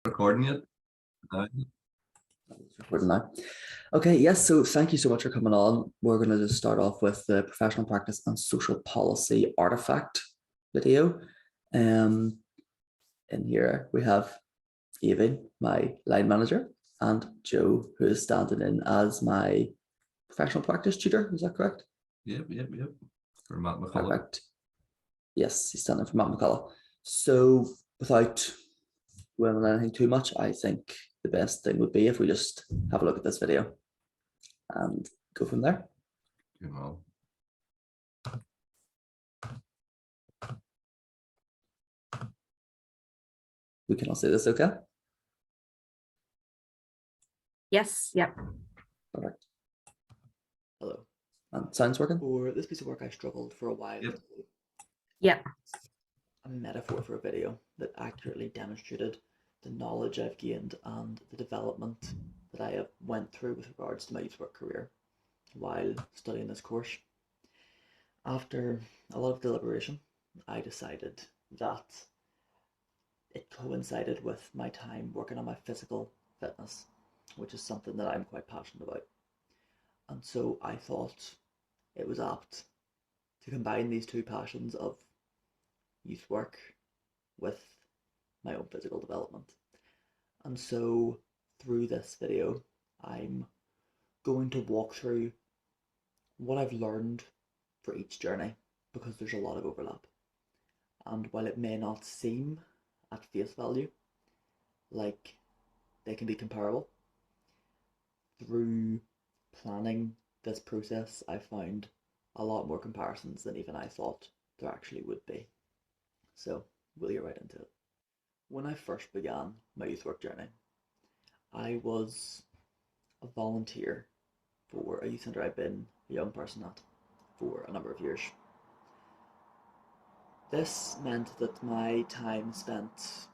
Recording it. It's recording now. Okay, yes, so thank you so much for coming on. We're going to just start off with the professional practice and social policy artifact video. In here we have Evie, my line manager, and Joe, who is standing in as my professional practice tutor. Is that correct? Yep. For Matt McCullough. Perfect. Yes, he's standing for Matt McCullough. So without dwelling on anything too much, I think the best thing would be if we just have a look at this video and go from there. You know. We can all see this, okay? Yes, yep. Perfect. Hello. And sound's working? For this piece of work, I struggled for a while. Yep. Yep. A metaphor for a video that accurately demonstrated the knowledge I've gained and the development that I have went through with regards to my youth work career while studying this course. After a lot of deliberation, I decided that it coincided with my time working on my physical fitness, which is something that I'm quite passionate about. And so I thought it was apt to combine these two passions of youth work with my own physical development. And so through this video, I'm going to walk through what I've learned for each journey, because there's a lot of overlap. And while it may not seem at face value like they can be comparable, through planning this process, I found a lot more comparisons than even I thought there actually would be. So we'll get right into it. When I first began my youth work journey, I was a volunteer for a youth centre I'd been a young person at for a number of years. This meant that my time spent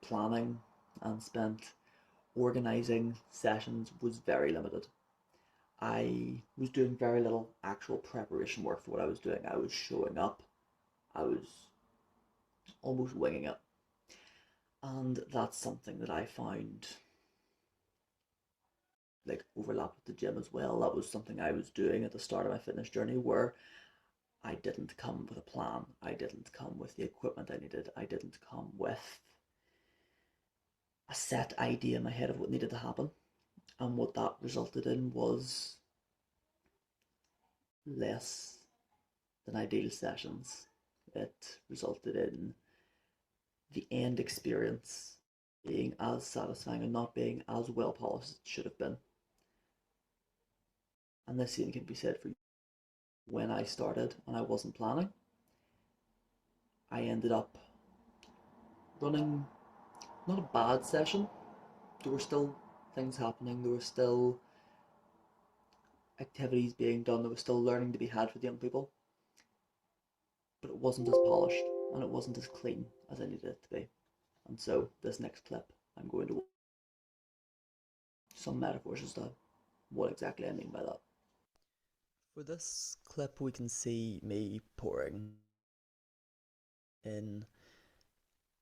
planning and spent organising sessions was very limited. I was doing very little actual preparation work for what I was doing. I was showing up. I was almost winging it. And that's something that I found like overlap with the gym as well. That was something I was doing at the start of my fitness journey, where I didn't come with a plan. I didn't come with the equipment I needed. I didn't come with a set idea in my head of what needed to happen. And what that resulted in was less than ideal sessions. It resulted in the end experience being as satisfying and not being as well polished as it should have been. And the same can be said for when I started and I wasn't planning. I ended up running not a bad session. There were still things happening. There were still activities being done. There was still learning to be had for the young people. But it wasn't as polished and it wasn't as clean as I needed it to be. And so this next clip, I'm going to some metaphors as to what exactly I mean by that. For this clip, we can see me pouring in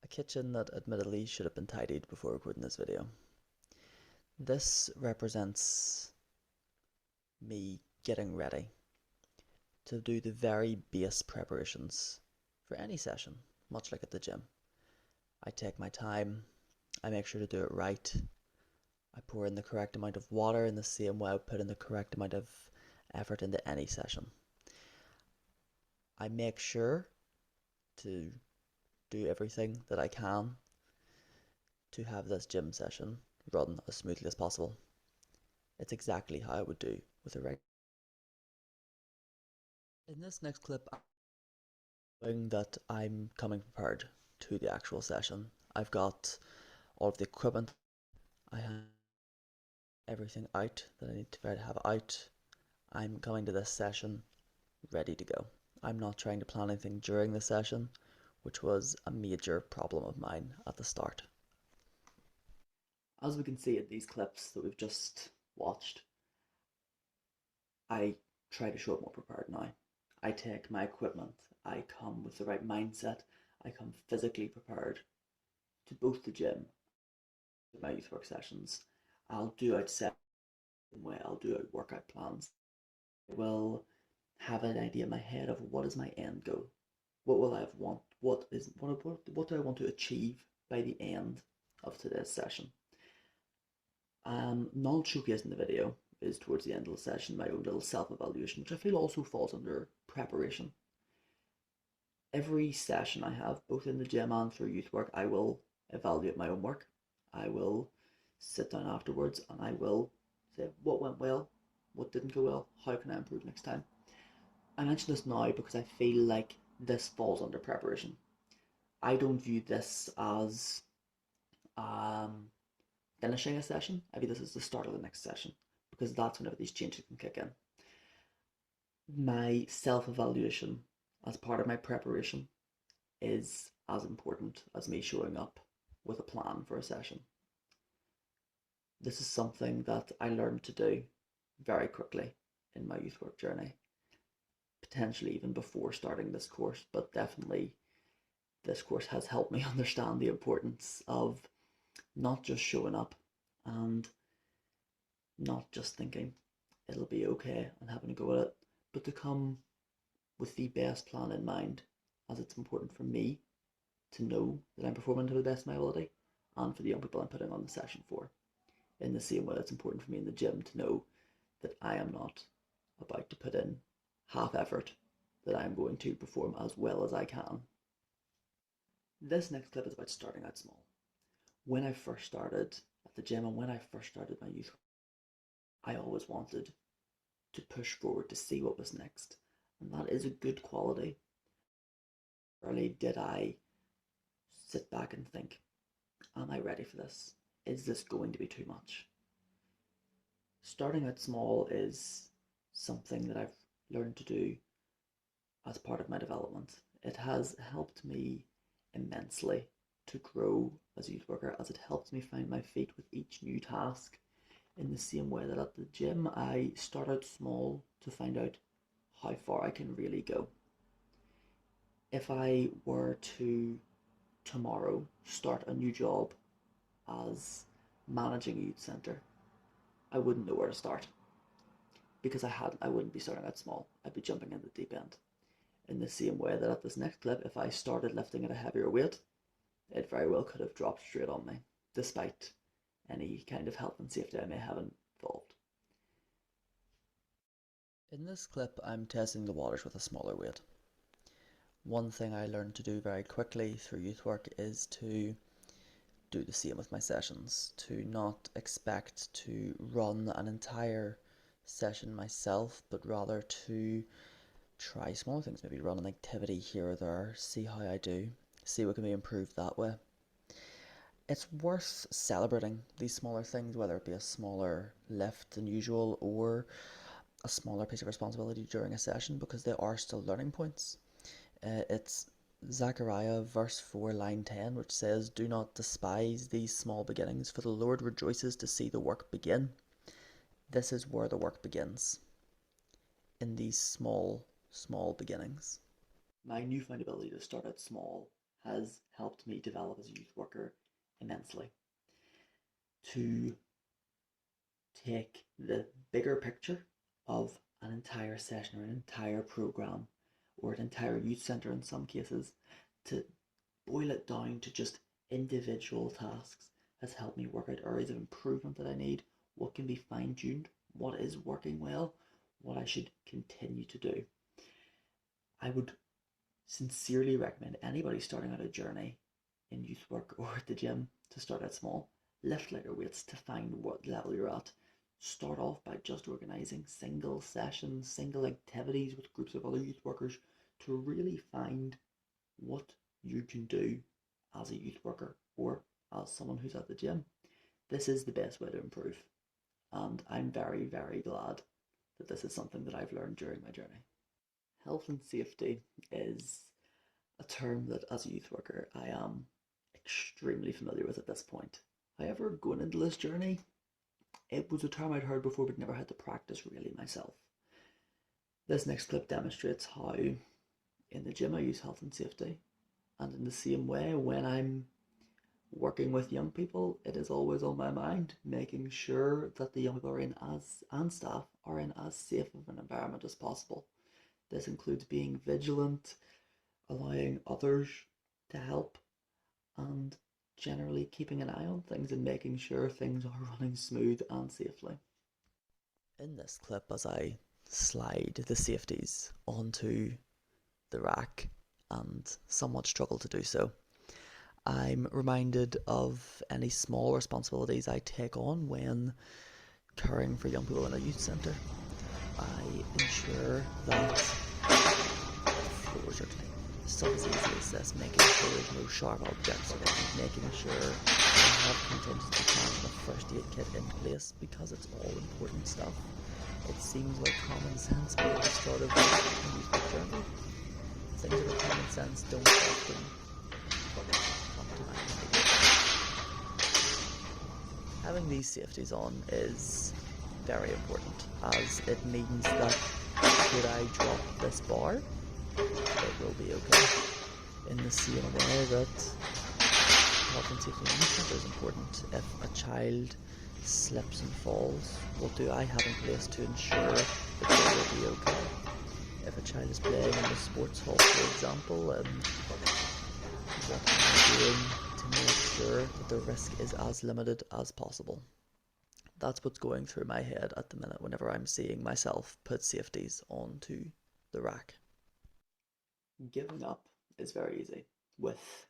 a kitchen that admittedly should have been tidied before recording this video. This represents me getting ready to do the very base preparations for any session, much like at the gym. I take my time, I make sure to do it right, I pour in the correct amount of water in the same way I put in the correct amount of effort into any session. I make sure to do everything that I can to have this gym session run as smoothly as possible. It's exactly how I would do with a regular. In this next clip, I'm showing that I'm coming prepared to the actual session. I've got all of the equipment. I have everything out that I need to have out. I'm coming to this session ready to go. I'm not trying to plan anything during the session, which was a major problem of mine at the start. As we can see in these clips that we've just watched, I try to show up more prepared now. I take my equipment, I come with the right mindset, I come physically prepared to both the gym my youth work sessions, I'll do out set way, I'll do out workout plans. I will have an idea in my head of what is my end goal. What will I want? What do I want to achieve by the end of today's session? Knowledge showcase in the video is towards the end of the session, my own little self-evaluation, which I feel also falls under preparation. Every session I have, both in the gym and through youth work, I will evaluate my own work. I will sit down afterwards and I will say what went well, what didn't go well, how can I improve next time. I mention this now because I feel like this falls under preparation. I don't view this as finishing a session. I view this as the start of the next session, because that's whenever these changes can kick in. My self-evaluation as part of my preparation is as important as me showing up with a plan for a session. This is something that I learned to do very quickly in my youth work journey, potentially even before starting this course, but definitely this course has helped me understand the importance of not just showing up and not just thinking it'll be okay and having a go at it, but to come with the best plan in mind, as it's important for me to know that I'm performing to the best of my ability, and for the young people I'm putting on the session for. In the same way it's important for me in the gym to know that I am not about to put in half effort, that I'm going to perform as well as I can. This next clip is about starting out small. When I first started at the gym and when I first started my youth, I always wanted to push forward to see what was next, and that is a good quality. Rarely did I sit back and think, am I ready for this? Is this going to be too much? Starting out small is something that I've learned to do as part of my development. It has helped me immensely to grow as a youth worker, as it helps me find my feet with each new task, in the same way that at the gym I start out small to find out how far I can really go. If I were to tomorrow start a new job as managing a youth centre, I wouldn't know where to start, because I wouldn't be starting out small. I'd be jumping in the deep end. In the same way that at this next clip, if I started lifting at a heavier weight, it very well could have dropped straight on me, despite any kind of health and safety I may have involved. In this clip, I'm testing the waters with a smaller weight. One thing I learned to do very quickly through youth work is to do the same with my sessions, to not expect to run an entire session myself, but rather to try small things, maybe run an activity here or there, see how I do, see what can be improved that way. It's worth celebrating these smaller things, whether it be a smaller lift than usual or a smaller piece of responsibility during a session, because they are still learning points. It's Zechariah verse 4 line 10, which says, "Do not despise these small beginnings, for the Lord rejoices to see the work begin." This is where the work begins, in these small beginnings. My newfound ability to start out small has helped me develop as a youth worker immensely. To take the bigger picture of an entire session or an entire program or an entire youth centre in some cases, to boil it down to just individual tasks has helped me work out areas of improvement that I need, what can be fine-tuned, what is working well, what I should continue to do. I would sincerely recommend anybody starting out a journey in youth work or at the gym to start out small. Lift lighter weights to find what level you're at. Start off by just organising single sessions, single activities with groups of other youth workers to really find what you can do as a youth worker or as someone who's at the gym. This is the best way to improve, and I'm very, very glad that this is something that I've learned during my journey. Health and safety is a term that as a youth worker I am extremely familiar with at this point. However, going into this journey, it was a term I'd heard before but never had to practice really myself. This next clip demonstrates how in the gym I use health and safety, and in the same way when I'm working with young people, it is always on my mind, making sure that the young people are in as and staff are in as safe of an environment as possible. This includes being vigilant, allowing others to help, and generally keeping an eye on things and making sure things are running smooth and safely. In this clip, as I slide the safeties onto the rack and somewhat struggle to do so, I'm reminded of any small responsibilities I take on when caring for young people in a youth centre. I ensure that floors are clean. Stuff as easy as this, making sure there's no sharp objects around, making sure I have contingency plans and a first aid kit in place, because it's all important stuff. It seems like common sense, but at the start of a youth journey, things that are common sense don't often come to mind immediately. Having these safeties on is very important, as it means that should I drop this bar, it will be okay. In the same way that health and safety in the youth centre is important. If a child slips and falls, what do I have in place to ensure that they will be okay? If a child is playing in the sports hall, for example, what am I doing to make sure that the risk is as limited as possible? That's what's going through my head at the minute whenever I'm seeing myself put safeties onto the rack. Giving up is very easy with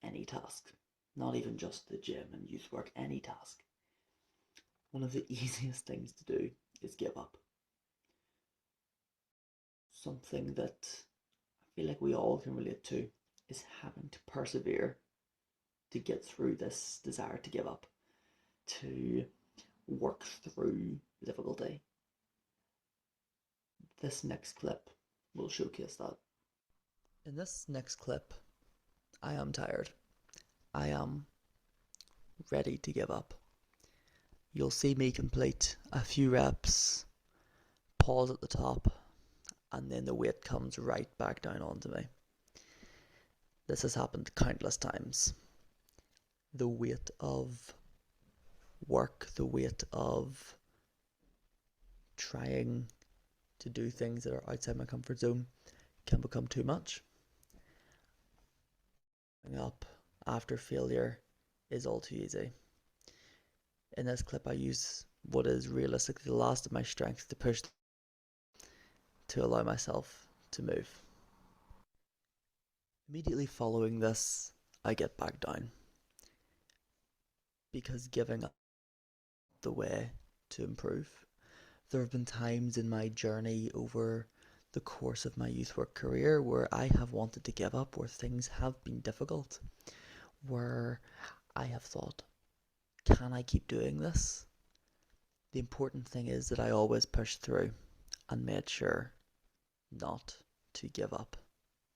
any task, not even just the gym and youth work, any task. One of the easiest things to do is give up. Something that I feel like we all can relate to is having to persevere to get through this desire to give up, to work through difficulty. This next clip will showcase that. In this next clip, I am tired. I am ready to give up. You'll see me complete a few reps, pause at the top, and then the weight comes right back down onto me. This has happened countless times. The weight of work, the weight of trying to do things that are outside my comfort zone can become too much. Giving up after failure is all too easy. In this clip, I use what is realistically the last of my strength to push to allow myself to move. Immediately following this, I get back down, because giving up is the way to improve. There have been times in my journey over the course of my youth work career where I have wanted to give up, where things have been difficult, where I have thought, can I keep doing this? The important thing is that I always pushed through and made sure not to give up,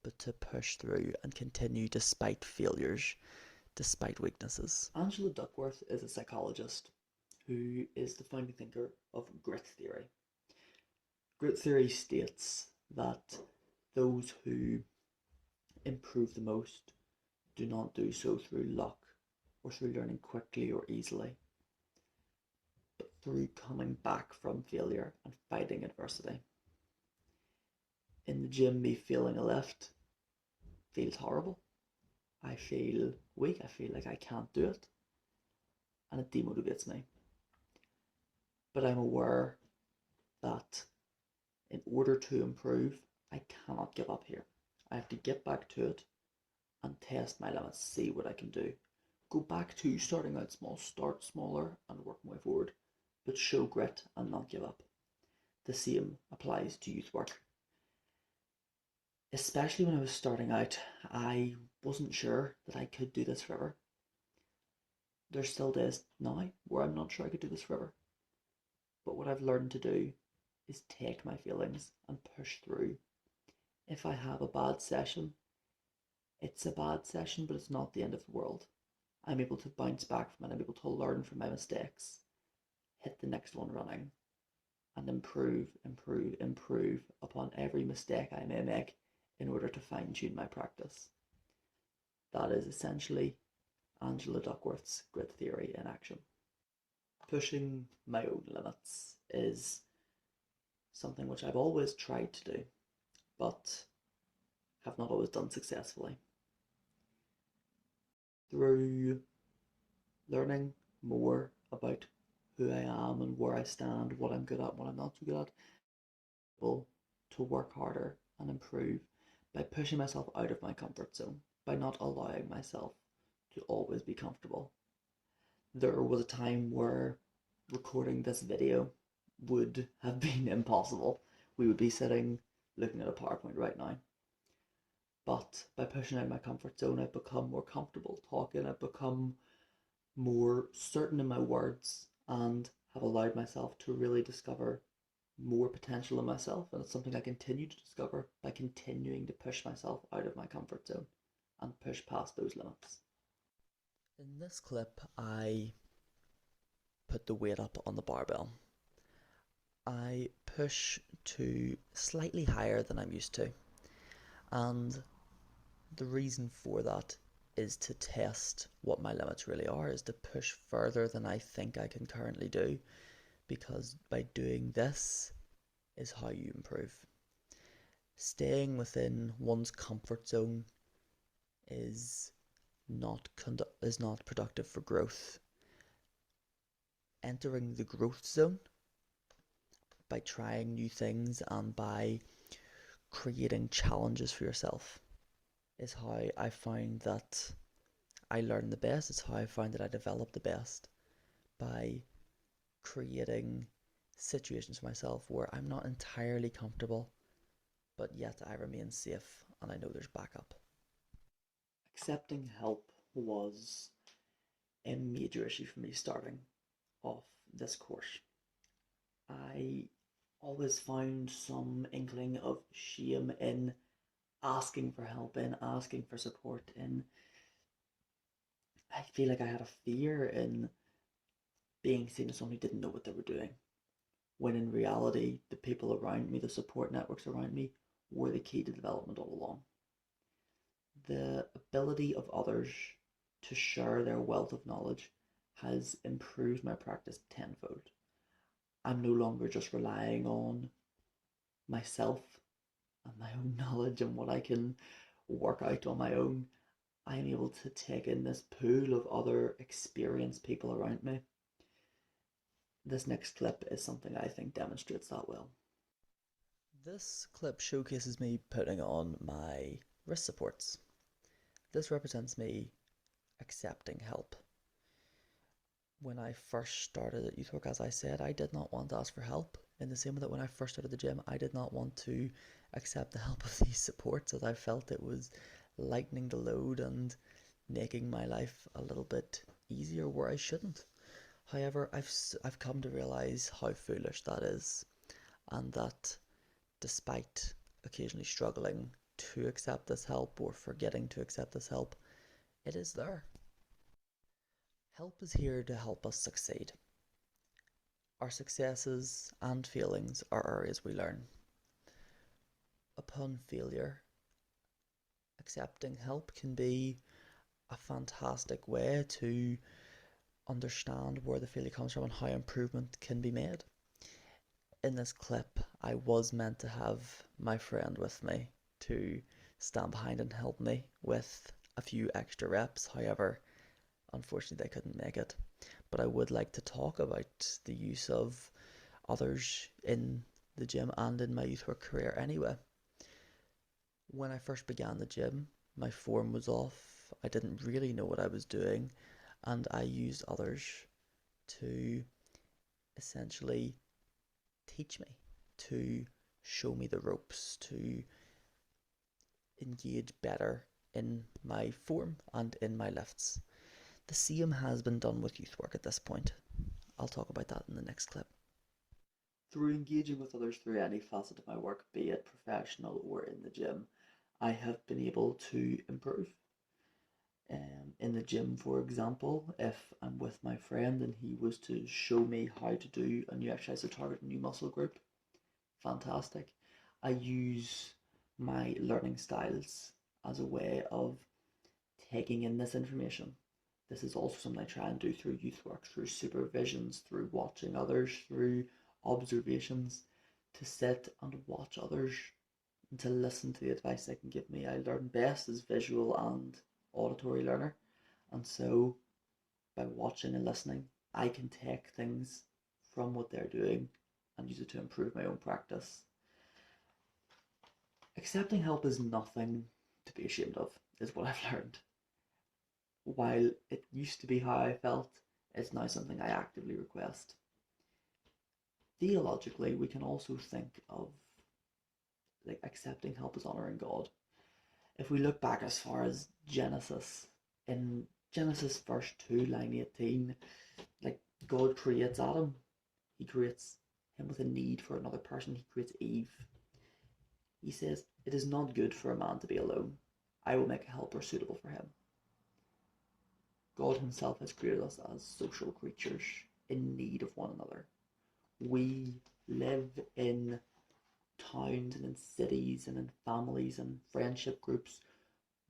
but to push through and continue despite failures, despite weaknesses. Angela Duckworth is a psychologist who is the founding thinker of grit theory. Grit theory states that those who improve the most do not do so through luck or through learning quickly or easily, but through coming back from failure and fighting adversity. In the gym, me feeling a lift feels horrible. I feel weak, I feel like I can't do it, and it demotivates me. But I'm aware that in order to improve, I cannot give up here. I have to get back to it and test my limits, see what I can do. Go back to starting out small, start smaller and work my way forward, but show grit and not give up. The same applies to youth work. Especially when I was starting out, I wasn't sure that I could do this forever. There's still days now where I'm not sure I could do this forever. But what I've learned to do is take my feelings and push through. If I have a bad session, it's a bad session, but it's not the end of the world. I'm able to bounce back from it. I'm able to learn from my mistakes, hit the next one running, and improve upon every mistake I may make in order to fine-tune my practice. That is essentially Angela Duckworth's grit theory in action. Pushing my own limits is something which I've always tried to do, but have not always done successfully. Through learning more about who I am and where I stand, what I'm good at, what I'm not so good at, able to work harder and improve by pushing myself out of my comfort zone, by not allowing myself to always be comfortable. There was a time where recording this video would have been impossible. We would be sitting looking at a PowerPoint right now. But by pushing out my comfort zone, I've become more comfortable talking, I've become more certain in my words, and have allowed myself to really discover more potential in myself. And it's something I continue to discover by continuing to push myself out of my comfort zone and push past those limits. In this clip, I put the weight up on the barbell. I push to slightly higher than I'm used to, and the reason for that is to test what my limits really are, is to push further than I think I can currently do, because by doing this is how you improve. Staying within one's comfort zone is not productive for growth. Entering the growth zone by trying new things and by creating challenges for yourself is how I find that I learn the best. It's how I find that I develop the best, by creating situations for myself where I'm not entirely comfortable, but yet I remain safe and I know there's backup. Accepting help was a major issue for me starting off this course. I always found some inkling of shame in asking for help, in asking for support, in I feel like I had a fear in being seen as someone who didn't know what they were doing, when in reality the people around me, the support networks around me, were the key to development all along. The ability of others to share their wealth of knowledge has improved my practice tenfold. I'm no longer just relying on myself and my own knowledge and what I can work out on my own. I am able to take in this pool of other experienced people around me. This next clip is something I think demonstrates that well. This clip showcases me putting on my wrist supports. This represents me accepting help. When I first started at youth work, as I said, I did not want to ask for help. In the same way that when I first started the gym, I did not want to accept the help of these supports, as I felt it was lightening the load and making my life a little bit easier where I shouldn't. However, I've come to realize how foolish that is, and that despite occasionally struggling to accept this help or forgetting to accept this help, it is there. Help is here to help us succeed. Our successes and failings are areas we learn. Upon failure, accepting help can be a fantastic way to understand where the failure comes from and how improvement can be made. In this clip, I was meant to have my friend with me to stand behind and help me with a few extra reps. However, unfortunately, they couldn't make it. But I would like to talk about the use of others in the gym and in my youth work career anyway. When I first began the gym, my form was off. I didn't really know what I was doing, and I used others to essentially teach me, to show me the ropes, to engage better in my form and in my lifts. The same has been done with youth work at this point. I'll talk about that in the next clip. Through engaging with others through any facet of my work, be it professional or in the gym, I have been able to improve. In the gym, for example, if I'm with my friend and he was to show me how to do a new exercise to target a new muscle group, fantastic. I use my learning styles as a way of taking in this information This is also something I try and do through youth work, through supervisions, through watching others, through observations, to sit and watch others and to listen to the advice they can give me. I learn best as visual and auditory learner, and so by watching and listening, I can take things from what they're doing and use it to improve my own practice. Accepting help is nothing to be ashamed of, is what I've learned. While it used to be how I felt, it's now something I actively request. Theologically, we can also think of like accepting help as honoring God. If we look back as far as Genesis, in Genesis verse 2, line 18, like God creates Adam, he creates him with a need for another person, he creates Eve. He says, "It is not good for a man to be alone. I will make a helper suitable for him." God himself has created us as social creatures in need of one another. We live in towns and in cities and in families and friendship groups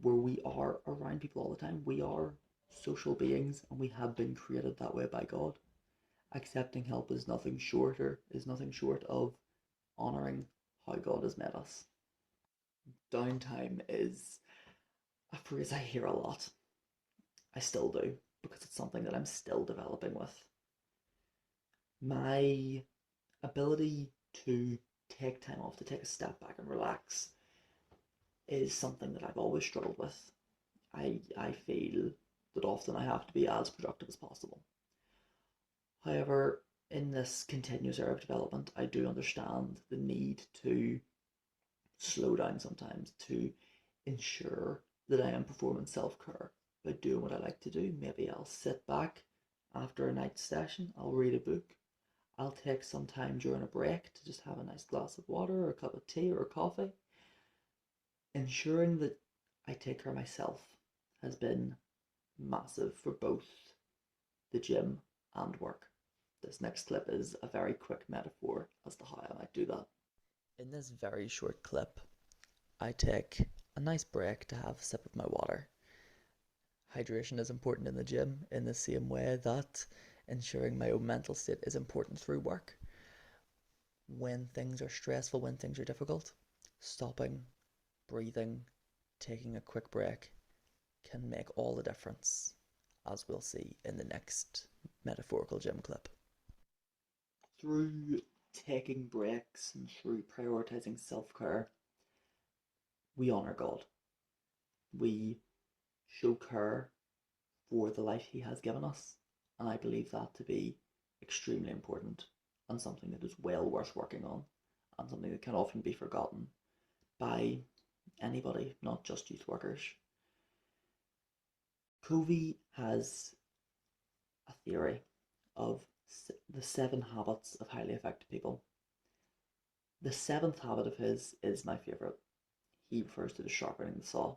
where we are around people all the time. We are social beings and we have been created that way by God. Accepting help is nothing short of honouring how God has made us. Downtime is a phrase I hear a lot. I still do, because it's something that I'm still developing with. My ability to take time off, to take a step back and relax, is something that I've always struggled with. I feel that often I have to be as productive as possible. However, in this continuous era of development, I do understand the need to slow down sometimes, to ensure that I am performing self-care by doing what I like to do. Maybe I'll sit back after a night session, I'll read a book, I'll take some time during a break to just have a nice glass of water or a cup of tea or coffee. Ensuring that I take care of myself has been massive for both the gym and work. This next clip is a very quick metaphor as to how I might do that. In this very short clip, I take a nice break to have a sip of my water. Hydration is important in the gym in the same way that ensuring my own mental state is important through work. When things are stressful, when things are difficult, stopping, breathing, taking a quick break can make all the difference, as we'll see in the next metaphorical gym clip. Through taking breaks and through prioritizing self-care, we honour God. We show care for the life he has given us, and I believe that to be extremely important and something that is well worth working on, and something that can often be forgotten by anybody, not just youth workers. Covey has a theory of the 7 habits of highly effective people. The 7th habit of his is my favourite. He refers to the sharpening the saw.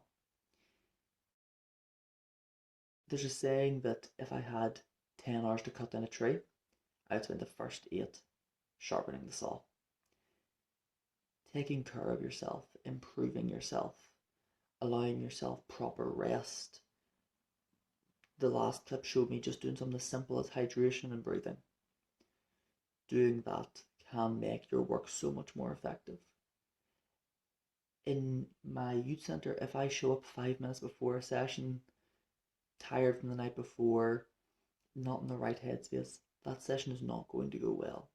There's a saying that if I had 10 hours to cut down a tree, I'd spend the first 8 sharpening the saw. Taking care of yourself, improving yourself, allowing yourself proper rest. The last clip showed me just doing something as simple as hydration and breathing. Doing that can make your work so much more effective. In my youth centre, if I show up 5 minutes before a session, tired from the night before, not in the right headspace, that session is not going to go well.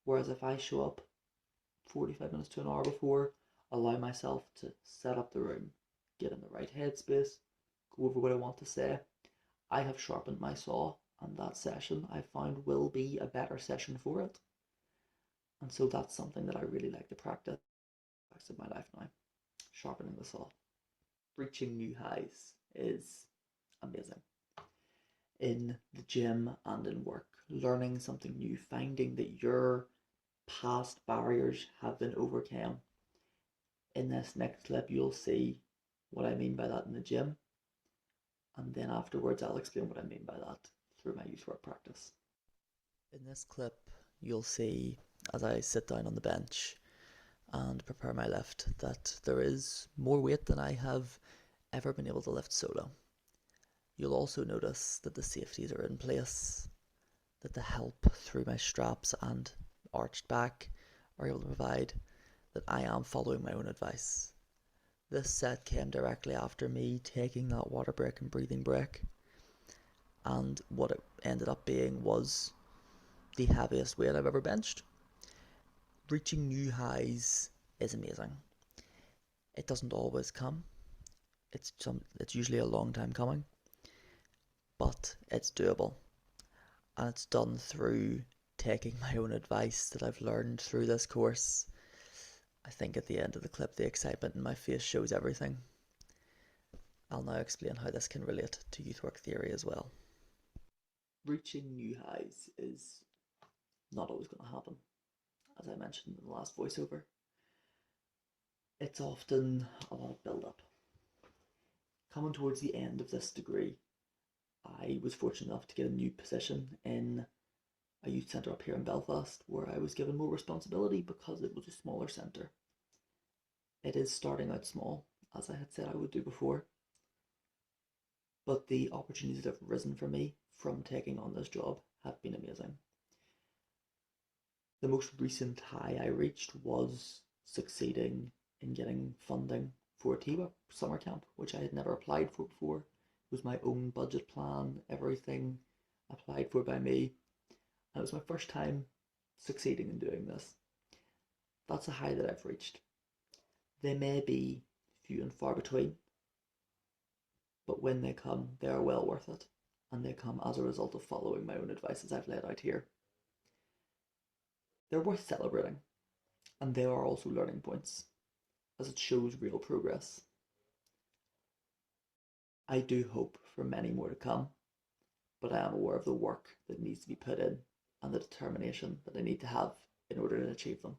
Whereas if I show up 45 minutes to an hour before, allow myself to set up the room, get in the right headspace, go over what I want to say, I have sharpened my saw, and that session I found will be a better session for it. And so that's something that I really like to practice in my life now, sharpening the saw. Reaching new highs is amazing. In the gym and in work, learning something new, finding that your past barriers have been overcome. In this next clip, you'll see what I mean by that in the gym, and then afterwards I'll explain what I mean by that through my youth work practice. In this clip, you'll see as I sit down on the bench and prepare my lift that there is more weight than I have ever been able to lift solo. You'll also notice that the safeties are in place, that the help through my straps and arched back are able to provide that I am following my own advice. This set came directly after me taking that water break and breathing break, and what it ended up being was the heaviest weight I've ever benched. Reaching new highs is amazing. It doesn't always come. It's usually a long time coming, but it's doable, and it's done through taking my own advice that I've learned through this course. I think at the end of the clip, the excitement in my face shows everything. I'll now explain how this can relate to youth work theory as well. Reaching new highs is not always going to happen, as I mentioned in the last voiceover. It's often a lot of build-up. Coming towards the end of this degree, I was fortunate enough to get a new position in a youth centre up here in Belfast, where I was given more responsibility because it was a smaller centre. It is starting out small, as I had said I would do before, but the opportunities that have risen for me from taking on this job have been amazing. The most recent high I reached was succeeding in getting funding for a TWIP summer camp, which I had never applied for before. It was my own budget plan, everything applied for by me, and it was my first time succeeding in doing this. That's a high that I've reached. They may be few and far between, but when they come, they are well worth it, and they come as a result of following my own advice as I've laid out here. They're worth celebrating, and they are also learning points, as it shows real progress. I do hope for many more to come, but I am aware of the work that needs to be put in and the determination that I need to have in order to achieve them.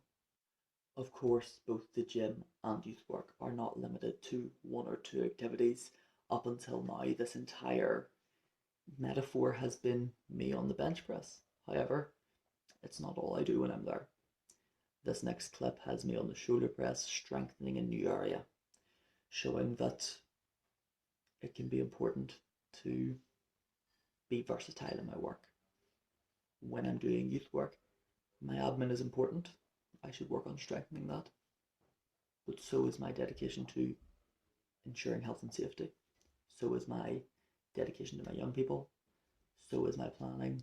Of course, both the gym and youth work are not limited to one or two activities. Up until now, this entire metaphor has been me on the bench press. However, it's not all I do when I'm there. This next clip has me on the shoulder press, strengthening a new area, showing that it can be important to be versatile in my work. When I'm doing youth work, my admin is important. I should work on strengthening that. But so is my dedication to ensuring health and safety. So is my dedication to my young people. So is my planning.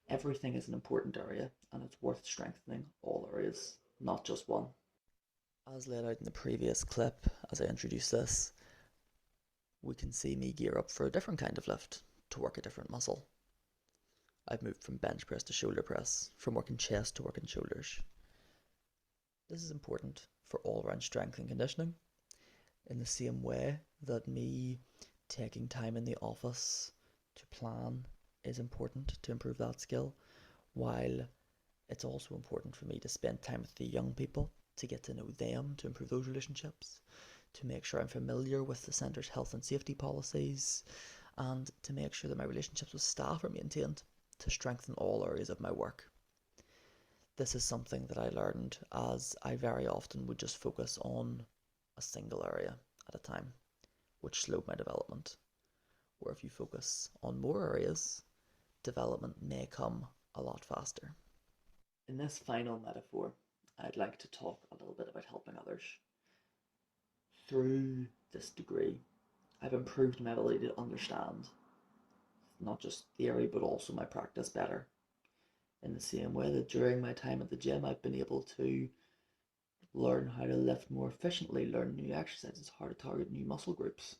Everything is an important area, and it's worth strengthening all areas, not just one. As laid out in the previous clip, as I introduce this, we can see me gear up for a different kind of lift to work a different muscle. I've moved from bench press to shoulder press, from working chest to working shoulders. This is important for all-round strength and conditioning, in the same way that me taking time in the office to plan is important to improve that skill, while it's also important for me to spend time with the young people, to get to know them, to improve those relationships, to make sure I'm familiar with the centre's health and safety policies, and to make sure that my relationships with staff are maintained, to strengthen all areas of my work. This is something that I learned as I very often would just focus on a single area at a time, which slowed my development. Where if you focus on more areas, development may come a lot faster. In this final metaphor, I'd like to talk a little bit about helping others. Through this degree, I've improved my ability to understand not just theory but also my practice better. In the same way that during my time at the gym, I've been able to learn how to lift more efficiently, learn new exercises, how to target new muscle groups.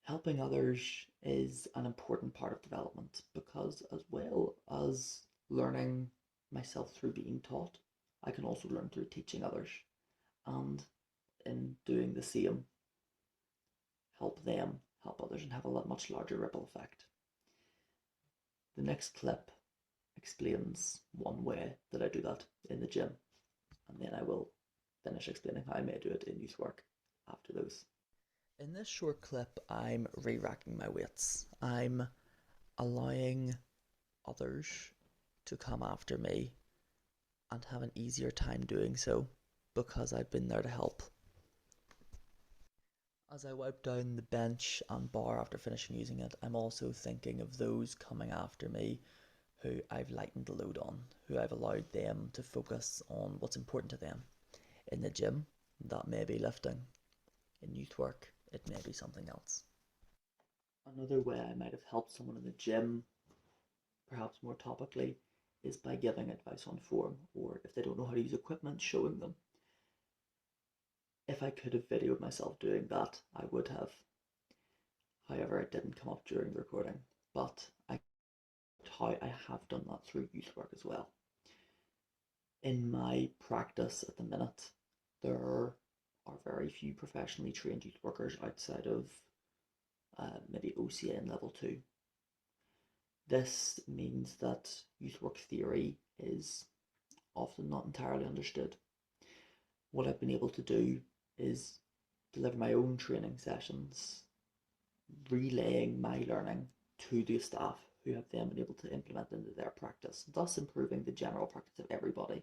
Helping others is an important part of development, because as well as learning myself through being taught, I can also learn through teaching others, and in doing the same, help them help others and have a much larger ripple effect. The next clip explains one way that I do that in the gym, and then I will finish explaining how I may do it in youth work after those. In this short clip, I'm re-racking my weights. I'm allowing others to come after me and have an easier time doing so because I've been there to help. As I wipe down the bench and bar after finishing using it, I'm also thinking of those coming after me who I've lightened the load on, who I've allowed them to focus on what's important to them. In the gym, that may be lifting. In youth work, it may be something else. Another way I might have helped someone in the gym, perhaps more topically, is by giving advice on form, or if they don't know how to use equipment, showing them. If I could have videoed myself doing that, I would have. However, it didn't come up during the recording, but I have done that through youth work as well. In my practice at the minute, there are very few professionally trained youth workers outside of maybe OCA in level 2. This means that youth work theory is often not entirely understood. What I've been able to do is deliver my own training sessions, relaying my learning to the staff who have then been able to implement into their practice, thus improving the general practice of everybody,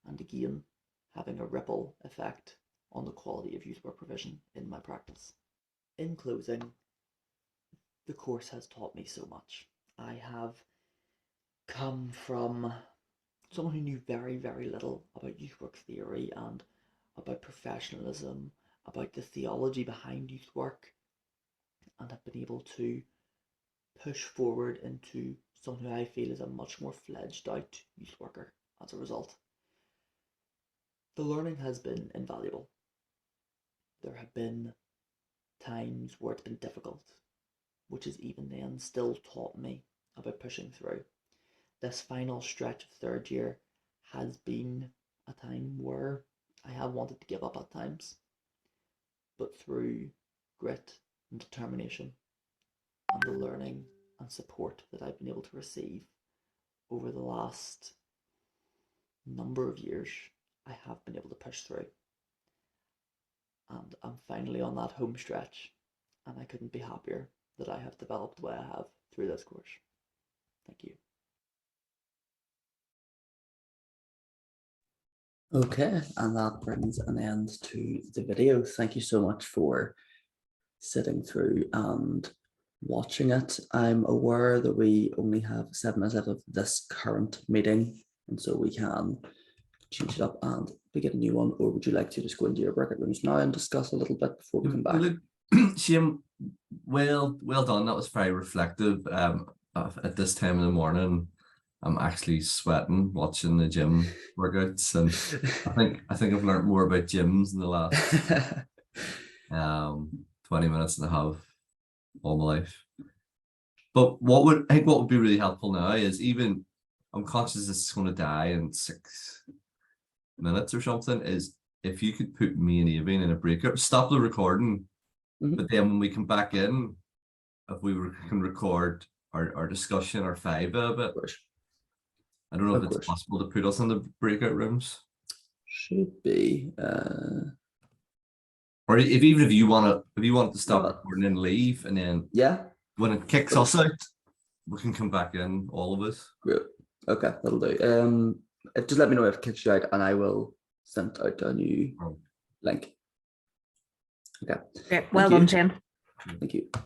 and again having a ripple effect on the quality of youth work provision in my practice. In closing, the course has taught me so much. I have come from someone who knew very, very little about youth work theory and about professionalism, about the theology behind youth work, and have been able to push forward into someone who I feel is a much more fledged out youth worker as a result. The learning has been invaluable. There have been times where it's been difficult, which has even then still taught me about pushing through. This final stretch of third year has been a time where I have wanted to give up at times, but through grit and determination and the learning and support that I've been able to receive over the last number of years, I have been able to push through. And I'm finally on that home stretch, and I couldn't be happier that I have developed the way I have through this course. Thank you. Okay, and that brings an end to the video. Thank you so much for sitting through and watching it. I'm aware that we only have 7 minutes out of this current meeting, and so we can change it up and begin a new one. Or would you like to just go into your breakout rooms now and discuss a little bit before we come back? Look, Shane, well done. That was very reflective. At this time in the morning, I'm actually sweating watching the gym workouts, and I think I've learned more about gyms in the last 20 minutes than I have all my life. But what would be really helpful now is, even I'm conscious this is going to die in 6 minutes or something, is if you could put me and Aoibhinn in a breakout, stop the recording, but then when we come back in, if we can record our discussion or 5 of it. I don't know if it's possible to put us in the breakout rooms. Should be. Or even if you want to stop recording and leave, and then when it kicks us out, we can come back in, all of us. Great. Okay, that'll do. Just let me know if it kicks you out, and I will send out a new link. Okay. Well done, Shane. Thank you.